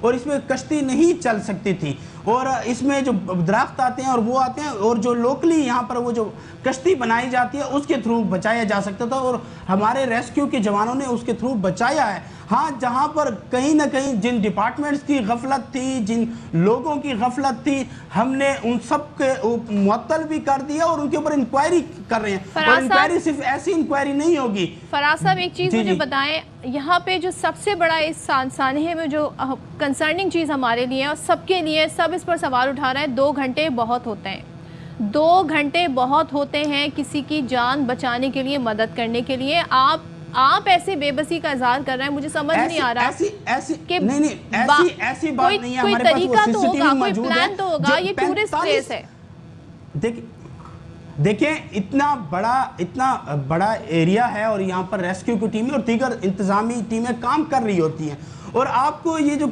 اور اس میں کشتی نہیں چل سکتی تھی، اور اس میں جو درخت آتے ہیں اور وہ آتے ہیں، اور جو لوکلی یہاں پر وہ جو کشتی بنائی جاتی ہے اس کے تھرو بچایا جا سکتا تھا، اور ہمارے ریسکیو کے جوانوں نے اس کے تھرو بچایا ہے۔ ہاں جہاں پر کہیں نہ کہیں جن ڈپارٹمنٹس کی غفلت تھی، جن لوگوں کی غفلت تھی، ہم نے ان سب کے معطل بھی کر دیا اور ان کے اوپر انکوائری کر رہے ہیں، اور انکوائری صرف ایسی انکوائری نہیں ہوگی۔ فراز صاحب ایک چیز مجھے بتائیں، یہاں پہ جو سب سے بڑا اس سانحے میں جو کنسرننگ چیز ہمارے لیے اور سب کے لیے، سب اس پر سوال اٹھا رہا ہے، 2 گھنٹے بہت ہوتے ہیں، 2 گھنٹے بہت ہوتے ہیں کسی کی جان بچانے کے لیے، مدد کرنے کے لیے۔ آپ ایسے بے بسی کا اظہار کر رہے ہیں، مجھے سمجھ نہیں آ رہا کہ ایسی بات نہیں ہے، کوئی ہمارے پاس طریقہ وہ تو سی سی ٹی ہوگا، وی کوئی موجود ہے۔ پلان تو ہوگا، یہ ٹورسٹ پلیس ہے۔ دیکھیں اتنا بڑا ایریا ہے، اور یہاں پر ریسکیو کی ٹیمیں اور دیگر انتظامی ٹیمیں کام کر رہی ہوتی ہیں، اور آپ کو یہ جو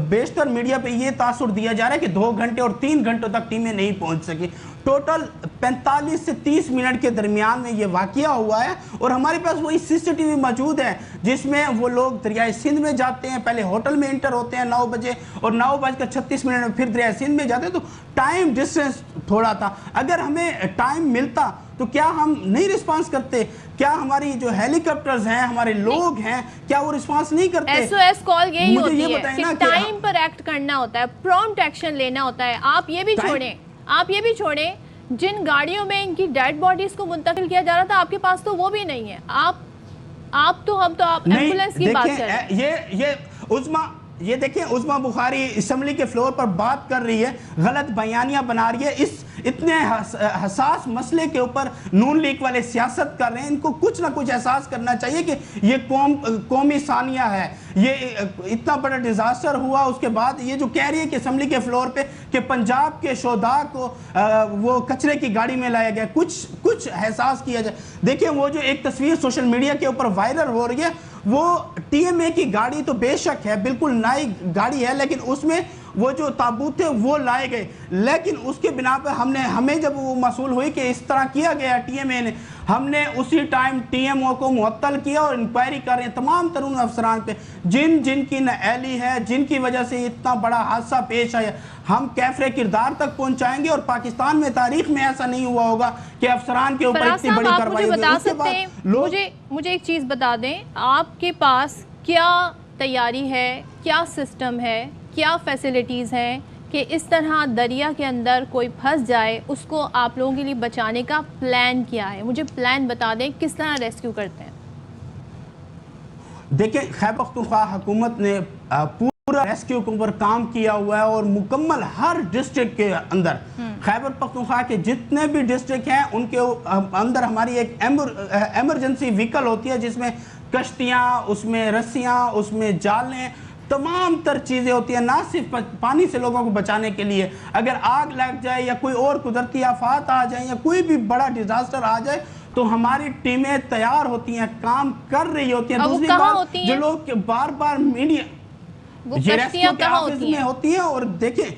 بیشتر میڈیا پہ یہ تاثر دیا جا رہا ہے کہ 2 گھنٹے اور 3 گھنٹوں تک ٹیمیں نہیں پہنچ سکی۔ ٹوٹل 45 سے 30 منٹ کے درمیان میں یہ واقعہ ہوا ہے، اور ہمارے پاس وہی سی سی ٹی وی موجود ہے جس میں وہ لوگ دریائے سندھ میں جاتے ہیں، پہلے ہوٹل میں انٹر ہوتے ہیں 9 بجے، اور 9:36 میں پھر دریائے سندھ میں جاتے ہیں، تو ٹائم ڈسٹنس تھوڑا تھا۔ اگر ہمیں ٹائم ملتا تو کیا ہم نہیں رسپانس کرتے؟ کیا ہماری جو ہیلی کاپٹرز ہیں، ہمارے لوگ ہیں، کیا وہ رسپانس نہیں کرتے؟ ایس او ایس کال یہی ہوتی ہے کہ کہ ٹائم پر ایکٹ کرنا ہوتا ہے، پرومپٹ ایکشن لینا ہوتا ہے۔ آپ یہ بھی چھوڑیں جن گاڑیوں میں ان کی ڈیڈ باڈیز کو منتقل کیا جا رہا تھا، آپ کے پاس تو وہ بھی نہیں ہے۔ آپ ایمبولینس کی بات کر رہے ہیں۔ یہ دیکھیں عظمیٰ بخاری اسمبلی کے فلور پر بات کر رہی ہے، غلط بیانیاں بنا رہی ہے، اس اتنے حساس مسئلے کے اوپر نون لیگ والے سیاست کر رہے ہیں۔ ان کو کچھ نہ کچھ احساس کرنا چاہیے کہ یہ قومی ثانیہ ہے، یہ اتنا بڑا ڈیزاسٹر ہوا، اس کے بعد یہ جو کہہ رہی ہے کہ اسمبلی کے فلور پہ کہ پنجاب کے شہداء کو وہ کچرے کی گاڑی میں لایا گیا، کچھ احساس کیا جائے۔ دیکھیں وہ جو ایک تصویر سوشل میڈیا کے اوپر وائرل ہو رہی ہے، وہ ٹی ایم اے کی گاڑی تو بے شک ہے، بالکل نئی گاڑی ہے، لیکن اس میں وہ جو تابوت تھے وہ لائے گئے، لیکن اس کے بنا پہ ہمیں جب وہ موصول ہوئی کہ اس طرح کیا گیا ٹی ایم اے نے، ہم نے اسی ٹائم ٹی ایم او کو معطل کیا اور انکوائری کر رہے ہیں تمام ترون افسران پہ جن کی نااہلی ہے، جن کی وجہ سے اتنا بڑا حادثہ پیش آیا۔ ہم کیفر کردار تک پہنچائیں گے، اور پاکستان میں تاریخ میں ایسا نہیں ہوا ہوگا کہ افسران کے اوپر اتنی بڑی کارروائی ہوگی۔ مجھے ایک چیز بتا دیں، آپ کے پاس کیا تیاری ہے، کیا سسٹم ہے، کیا فیسلٹیز ہیں کہ اس طرح دریا کے اندر کوئی پھنس جائے اس کو آپ لوگوں کے لیے بچانے کا پلان کیا ہے؟ مجھے پلان بتا دیں، کس طرح ریسکیو کرتے ہیں؟ دیکھیں خیبر پختونخوا حکومت نے پورا ریسکیو کے اوپر کام کیا ہوا ہے، اور مکمل ہر ڈسٹرکٹ کے اندر خیبر پختونخوا کے جتنے بھی ڈسٹرکٹ ہیں ان کے اندر ہماری ایک ایمرجنسی وہیکل ہوتی ہے جس میں کشتیاں، اس میں رسیاں، اس میں جالیں، تمام تر چیزیں ہوتی ہیں، نہ صرف پانی سے لوگوں کو بچانے کے لیے، اگر آگ لگ جائے یا کوئی اور قدرتی آفات آ جائیں یا کوئی بھی بڑا ڈیزاسٹر آ جائے تو ہماری ٹیمیں تیار ہوتی ہیں، کام کر رہی ہوتی ہیں۔ دوسری بات جو لوگ بار بار میڈیا یہ ریسکیو کے آفس میں ہوتی ہیں، اور دیکھیں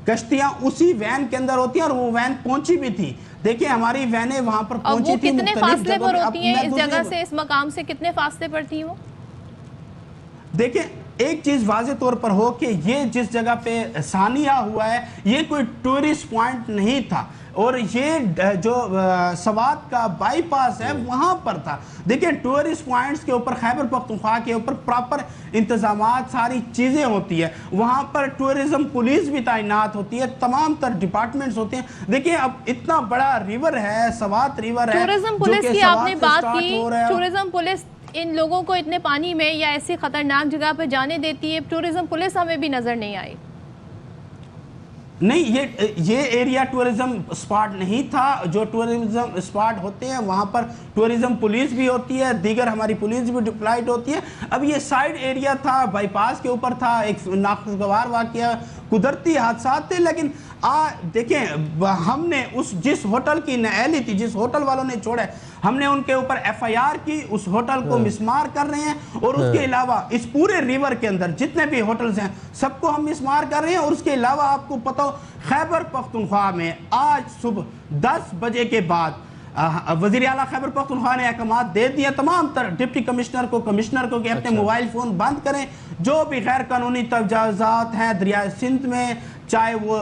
کشتیاں اسی وین کے اندر ہوتی ہیں، اور وہ وین پہنچی بھی تھی۔ دیکھیں ہماری وینیں وہاں پر پہنچی تھی، کتنے فاصلے پر ہوتی ہیں اس جگہ سے، اس مقام سے کتنے فاصلے پر تھی وہ؟ دیکھیں ایک چیز واضح طور پر ہو کہ یہ جس جگہ پہ ثانیہ ہوا ہے یہ کوئی ٹورسٹ پوائنٹ نہیں تھا، اور یہ جو سوات کا بائی پاس ہے وہاں پر تھا۔ دیکھیں ٹورسٹ پوائنٹس کے اوپر خیبر پختونخوا کے اوپر پراپر انتظامات، ساری چیزیں ہوتی ہے، وہاں پر ٹورزم پولیس بھی تعینات ہوتی ہے، تمام تر ڈپارٹمنٹس ہوتے ہیں۔ دیکھیں اب اتنا بڑا ریور ہے، سوات ریور ہے، ٹورزم پولیس کی آپ نے بات کی، ٹورزم پولیس ان لوگوں کو اتنے پانی میں یا ایسی خطرناک جگہ پہ جانے دیتی ہے؟ ٹورزم پولیس ہمیں بھی نظر نہیں آئی۔ نہیں، یہ ایریا ٹورزم سپاٹ نہیں تھا۔ جو ٹورزم سپاٹ ہوتے ہیں وہاں پر ٹورزم پولیس بھی ہوتی ہے، دیگر ہماری پولیس بھی ڈپلائڈ ہوتی ہے۔ اب یہ سائیڈ ایریا تھا، بائی پاس کے اوپر تھا، ایک ناخوشگوار واقعہ، قدرتی حادثات تھے، لیکن دیکھیں ہم نے جس ہوٹل کی نااہلی تھی، جس ہوٹل والوں نے چھوڑا ہے، ہم نے ان کے اوپر ایف آئی آر کی، اس ہوٹل کو مسمار کر رہے ہیں، اور اس کے علاوہ اس پورے ریور کے اندر جتنے بھی ہوٹلز ہیں سب کو ہم مسمار کر رہے ہیں۔ اور اس کے علاوہ آپ کو پتہ ہو خیبر پختونخوا میں آج صبح 10 بجے کے بعد وزیر اعلیٰ خیبر پختونخوا نے احکامات دے دیے تمام تر ڈپٹی کمشنر کو کہ اپنے موبائل فون بند کریں. جو بھی غیر قانونی تجاوزات ہیں دریائے سندھ میں، چاہے وہ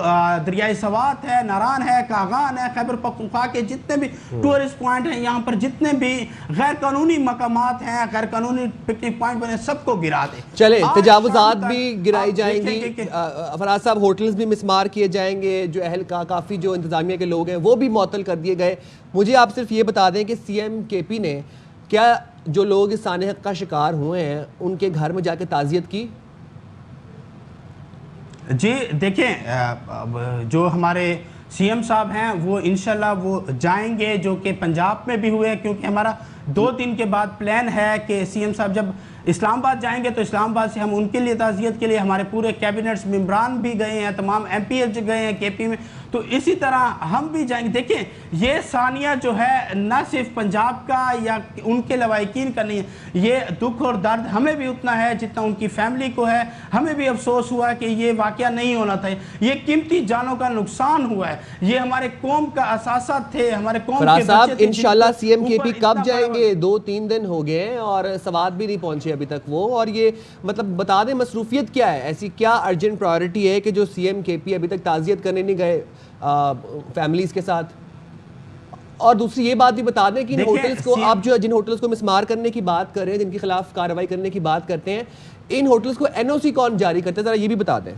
دریائے سوات ہے، ناران ہے، کاغان ہے، خیبر پختونخوا کے جتنے بھی ٹورسٹ پوائنٹ ہیں، یہاں پر جتنے بھی غیر قانونی مقامات ہیں، غیر قانونی پکنک پوائنٹ بنے، سب کو گرا دیں. چلیں تجاوزات بھی گرائی جائیں گی. فراز صاحب ہوٹلز بھی مسمار کیے جائیں گے، جو کافی جو انتظامیہ کے لوگ ہیں وہ بھی معطل کر دیے گئے. مجھے آپ صرف یہ بتا دیں کہ سی ایم کے پی نے کیا جو لوگ اس سانحہ کا شکار ہوئے ہیں ان کے گھر میں جا کے تعزیت کی؟ جی دیکھیں، جو ہمارے سی ایم صاحب ہیں وہ انشاءاللہ وہ جائیں گے، جو کہ پنجاب میں بھی ہوئے، کیونکہ ہمارا 2 دن کے بعد پلان ہے کہ سی ایم صاحب جب اسلام آباد جائیں گے تو اسلام آباد سے ہم ان کے لیے تعزیت کے لیے ہمارے پورے کیبنٹس ممبران بھی گئے ہیں، تمام ایم پی ایچ گئے ہیں کے پی میں، تو اسی طرح ہم بھی جائیں گے. دیکھیں یہ ثانیہ جو ہے نہ صرف پنجاب کا یا ان کے لواحقین کا نہیں ہے، یہ دکھ اور درد ہمیں بھی اتنا ہے جتنا ان کی فیملی کو ہے. ہمیں بھی افسوس ہوا کہ یہ واقعہ نہیں ہونا تھا، یہ قیمتی جانوں کا نقصان ہوا ہے، یہ ہمارے قوم کا اثاثات تھے، ہمارے قوم کے فراز صاحب بچے تھے. انشاءاللہ سی ایم کے پی کب جائیں گے؟ 2-3 دن ہو گئے ہیں اور سوات بھی نہیں پہنچے ابھی تک وہ. اور یہ مطلب بتا دیں مصروفیت کیا ہے، ایسی کیا ارجنٹ پرائیورٹی ہے کہ جو سی ایم کے پی ابھی تک تعزیت کرنے نہیں گئے فیملیز کے ساتھ؟ اور دوسری یہ بات بھی بتا دیں کہ ان ہوٹلز کو آپ جو جن ہوٹلز کو مسمار کرنے کی بات کر رہے ہیں، جن کے خلاف کارروائی کرنے کی بات کرتے ہیں، ان ہوٹلز کو این او سی کون جاری کرتے ہیں، ذرا یہ بھی بتا دیں.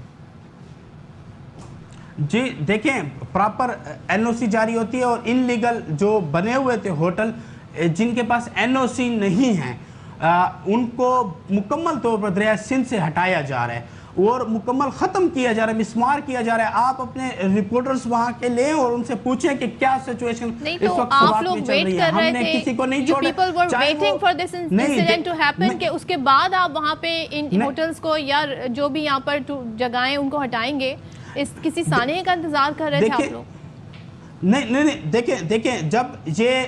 جی دیکھیں پراپر این او سی جاری ہوتی ہے، اور ان لیگل جو بنے ہوئے تھے ہوٹل جن کے پاس این او سی نہیں ہیں ان کو مکمل طور پر دریائے سندھ سے ہٹایا جا رہا ہے اور مکمل ختم کیا جا رہا ہے، مسمار کیا جا رہا ہے. آپ اپنے رپورٹرز وہاں کے لیں اور ان سے پوچھیں کہ کیا سچویشن اس وقت سوات میں چل رہی ہے. ہم نے کسی کو نہیں چھوڑا. people were waiting for this incident to happen کہ اس کے بعد آپ وہاں پہ ان ہوٹلز کو یا جو بھی یہاں پر جگہیں ان کو ہٹائیں گے، اس کسی سانحے کا انتظار کر رہے تھے آپ لوگ؟ نہیں دیکھیں جب یہ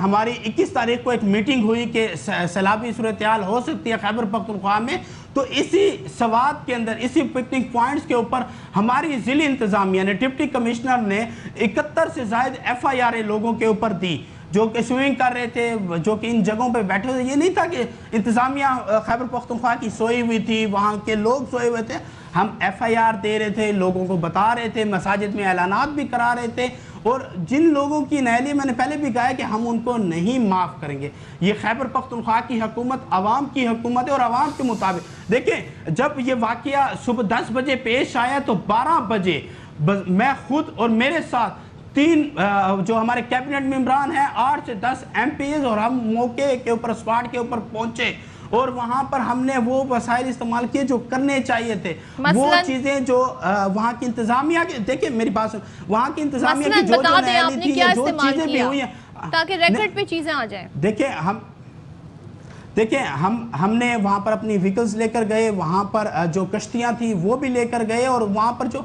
ہماری 21 تاریخ کو ایک میٹنگ ہوئی کہ سیلابی صورتحال ہو سکتی ہے خیبر پختونخوا میں، تو اسی سوات کے اندر اسی پکنک پوائنٹس کے اوپر ہماری ضلع انتظامیہ نے ڈپٹی کمشنر نے 71 سے زائد ایف آئی آر لوگوں کے اوپر دی جو کہ سوئنگ کر رہے تھے، جو کہ ان جگہوں پہ بیٹھے ہوئے. یہ نہیں تھا کہ انتظامیہ خیبر پختونخوا کی سوئی ہوئی تھی، وہاں کے لوگ سوئے ہوئے تھے. ہم ایف آئی آر دے رہے تھے، لوگوں کو بتا رہے تھے، مساجد میں اعلانات بھی کرا رہے تھے. اور جن لوگوں کی نااہلی میں نے پہلے بھی کہا ہے کہ ہم ان کو نہیں معاف کریں گے. یہ خیبر پختونخوا کی حکومت عوام کی حکومت ہے اور عوام کے مطابق. دیکھیں جب یہ واقعہ صبح 10 بجے پیش آیا تو 12 بجے میں خود اور میرے ساتھ 3 جو ہمارے کیبنٹ ممبران ہیں، 8 سے 10 ایم پی ایز، اور ہم موقع کے اوپر اسپاٹ کے اوپر پہنچے اور وہاں پر ہم نے وہ وسائل استعمال کیے جو کرنے چاہیے تھے. وہ چیزیں جو وہاں کی انتظامیہ کی، دیکھیں میری بات سن، وہاں کی انتظامیہ کی جو نااہلی تھی، جو چیزیں بھی ہوئی ہیں تاکہ ریکارڈ پہ چیزیں آ جائیں. دیکھیں ہم نے وہاں پر اپنی ویکلز لے کر گئے، وہاں پر جو کشتیاں تھیں وہ بھی لے کر گئے، اور وہاں پر جو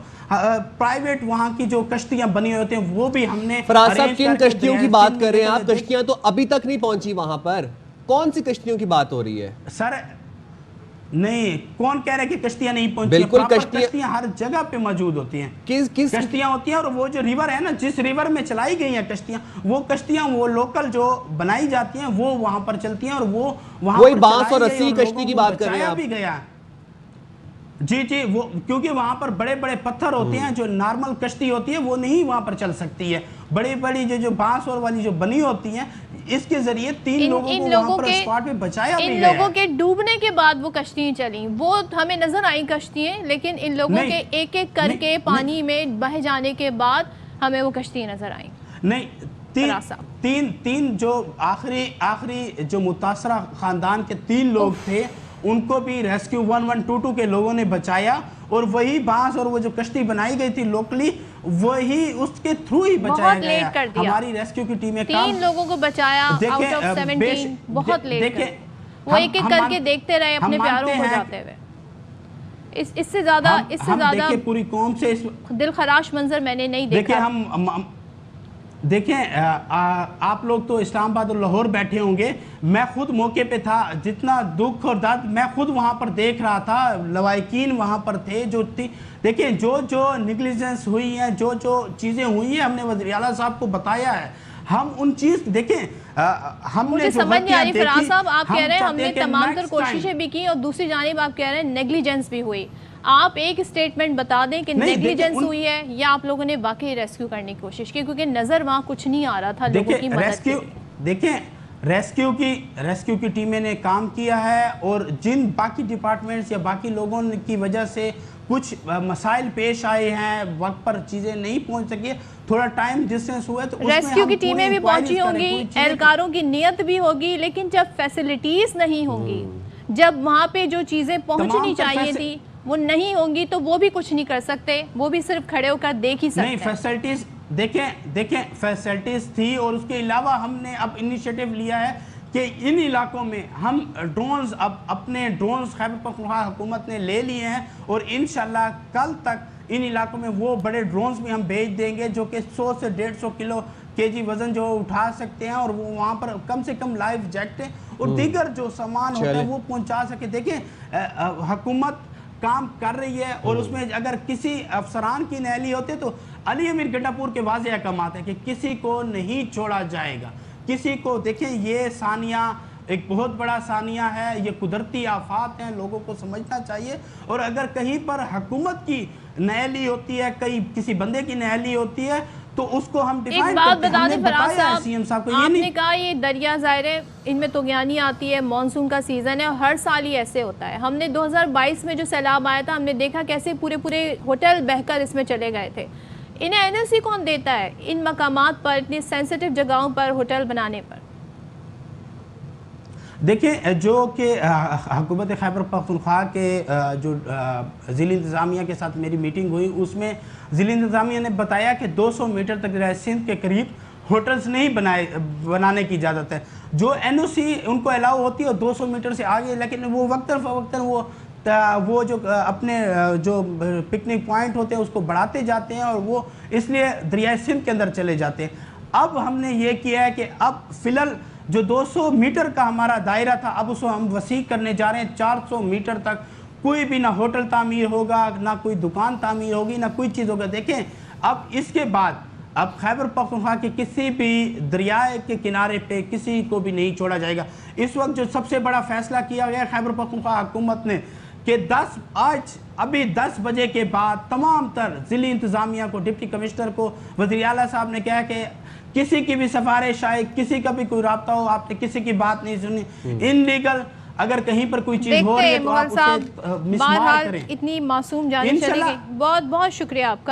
پرائیویٹ وہاں کی جو کشتیاں بنی ہوتے ہیں وہ بھی ہم نے. فراز صاحب کن کشتیوں کی بات کر رہے ہیں آپ؟ کشتیاں تو ابھی تک نہیں پہنچی وہاں پر. کون سی کشتیوں کی بات ہو رہی ہے سر؟ نہیں، کون کہہ رہے کہ کشتیاں نہیں پہنچی؟ بالکل کشتیاں ہر جگہ پہ موجود ہوتی ہیں. کس کشتیاں ہوتی ہیں، اور وہ جو ریور ہے نا، جس ریور میں چلائی گئی ہیں کشتیاں، وہ کشتیاں وہ لوکل جو بنائی جاتی ہیں وہ وہاں پر چلتی ہیں، اور وہ وہاں وہی بانس اور رسی کشتی کی بات کر رہے ہیں آپ؟ بھی گیا. جی وہ کیونکہ وہاں پر بڑے بڑے پتھر ہوتے ہیں، جو نارمل کشتی ہوتی ہے وہ نہیں وہاں پر چل سکتی ہے. بڑی بڑی جو بانس اور والی جو بنی ہوتی ہیں، اس کے ذریعے 3 لوگوں کو وہاں پر اسپاٹ پہ بچایا بھی گیا. ان لوگوں کے ڈوبنے کے بعد وہ کشتیاں چلیں، وہ ہمیں نظر آئیں کشتیاں، لیکن ان لوگوں کے ایک ایک کر کے پانی میں بہ جانے کے بعد ہمیں وہ کشتیاں نظر آئیں. نہیں، تین جو آخری جو متاثرہ خاندان کے 3 لوگ تھے، ان کو بھی ریسکیو 1122 کے لوگوں نے بچایا، اور وہی بانس اور وہ جو کشتی بنائی گئی تھی لوکلی، وہی اس کے تھرو ہی بچایا گیا. ہماری ریسکیو کی ٹیمیں 3 لوگوں کو بچایا آؤٹ آف 17، بہت لیٹ کر وہ ایک ایک کر کے دیکھتے رہے اپنے پیاروں کو جاتے ہوئے. اس سے زیادہ پوری قوم سے دل خراش منظر میں نے نہیں دیکھا. دیکھیں آپ لوگ تو اسلام آباد اور لاہور بیٹھے ہوں گے، میں خود موقع پہ تھا. جتنا دکھ اور درد میں خود وہاں پر دیکھ رہا تھا، لواحقین وہاں پر تھے جو دیکھیں جو نیگلیجنس ہوئی ہیں، جو چیزیں ہوئی ہیں، ہم نے وزیر اعلیٰ صاحب کو بتایا ہے. ہم ان چیز دیکھیں ہم نے جو سمجھ نہیں آ رہی فراز صاحب، آپ کہہ رہے ہیں ہم نے تمام تر کوششیں بھی کی اور دوسری جانب آپ کہہ رہے ہیں نیگلیجنس بھی ہوئی. آپ ایک اسٹیٹمنٹ بتا دیں کہ نیگلیجنس ہوئی ہے یا آپ لوگوں نے واقعی ریسکیو کرنے کی کوشش کی, کیونکہ نظر وہاں کچھ نہیں آ رہا تھا لوگوں کی مدد کے. دیکھیں ریسکیو کی ٹیمیں نے کام کیا ہے, اور جن باقی ڈپارٹمنٹس یا باقی لوگوں کی وجہ سے کچھ مسائل پیش آئے ہیں, وقت پر چیزیں نہیں پہنچ سکی, تھوڑا ٹائم ڈسٹینس ہوا ہے, تو ریسکیو کی ٹیمیں بھی پہنچی ہوں گی, اہلکاروں کی نیت بھی ہوگی, لیکن جب فیسلٹیز نہیں ہوں گی, جب وہاں پہ جو چیزیں پہنچنی چاہیے تھی وہ نہیں ہوں گی, تو وہ بھی کچھ نہیں کر سکتے, وہ بھی صرف کھڑے ہو کر دیکھ ہی سکتے ہیں. نہیں, فیسلٹیز دیکھیں فیسلٹیز تھی, اور اس کے علاوہ ہم نے اب انیشیٹو لیا ہے کہ ان علاقوں میں ہم ڈرونز, اب اپنے ڈرونز خیبر پختونخوا حکومت نے لے لیے ہیں, اور انشاءاللہ کل تک ان علاقوں میں وہ بڑے ڈرونز بھی ہم بھیج دیں گے جو کہ 100 سے 150 کلو کیجی وزن جو اٹھا سکتے ہیں, اور وہ وہاں پر کم سے کم لائف جیکٹیں اور دیگر جو سامان ہوتا ہے وہ پہنچا سکے. دیکھیں حکومت کام کر رہی ہے, اور اس میں اگر کسی افسران کی نااہلی ہوتے تو علی امیر گڈھا پور کے واضح احکامات ہیں کہ کسی کو نہیں چھوڑا جائے گا, کسی کو. دیکھیں یہ ثانیہ ایک بہت بڑا ثانیہ ہے, یہ قدرتی آفات ہیں, لوگوں کو سمجھنا چاہیے, اور اگر کہیں پر حکومت کی نااہلی ہوتی ہے, کسی بندے کی نااہلی ہوتی ہے, تو اس کو ہم ڈیفائن کرتے ہیں. ہم نے بتایا ہے سی ایم صاحب کو, آپ نے کہا یہ دریا ظاہر ہے ان میں طغیانی آتی ہے, مانسون کا سیزن ہے, اور ہر سال ہی ایسے ہوتا ہے. ہم نے 2022 میں جو سیلاب آیا تھا, ہم نے دیکھا کیسے پورے ہوٹل بہہ کر اس میں چلے گئے تھے. انہیں این ایل سی کون دیتا ہے ان مقامات پر, اتنی سینسٹیو جگہوں پر ہوٹل بنانے پر؟ دیکھیں جو کہ حکومت خیبر پختونخوا کے جو ضلعی انتظامیہ کے ساتھ میری میٹنگ ہوئی, اس میں ضلعی انتظامیہ نے بتایا کہ 200 میٹر تک دریائے سندھ کے قریب ہوٹلز نہیں بنانے کی اجازت ہے. جو این او سی ان کو الاؤ ہوتی ہے 200 میٹر سے آگے, لیکن وہ وقتاً فوقتاً وہ جو اپنے جو پکنک پوائنٹ ہوتے ہیں اس کو بڑھاتے جاتے ہیں, اور وہ اس لیے دریائے سندھ کے اندر چلے جاتے ہیں. اب ہم نے یہ کیا ہے کہ اب فی الحال جو 200 میٹر کا ہمارا دائرہ تھا, اب اس کو ہم وسیع کرنے جا رہے ہیں. 400 میٹر تک کوئی بھی نہ ہوٹل تعمیر ہوگا, نہ کوئی دکان تعمیر ہوگی, نہ کوئی چیز ہوگا. دیکھیں اب اس کے بعد اب خیبر پختونخوا کے کسی بھی دریائے کے کنارے پہ کسی کو بھی نہیں چھوڑا جائے گا. اس وقت جو سب سے بڑا فیصلہ کیا گیا خیبر پختونخوا حکومت نے کہ ابھی 10 بجے کے بعد تمام تر ضلعی انتظامیہ کو, ڈپٹی کمشنر کو, وزیر اعلیٰ صاحب نے کہا کہ کسی کی بھی سفارش آئے, کسی کا بھی کوئی رابطہ ہو, آپ نے کسی کی بات نہیں سنی. ان لیگل اگر کہیں پر کوئی چیز ہو رہی ہے تو آپ اسے مسمار کریں. اتنی معصوم جانیں چلے گی. بہت بہت شکریہ آپ کا.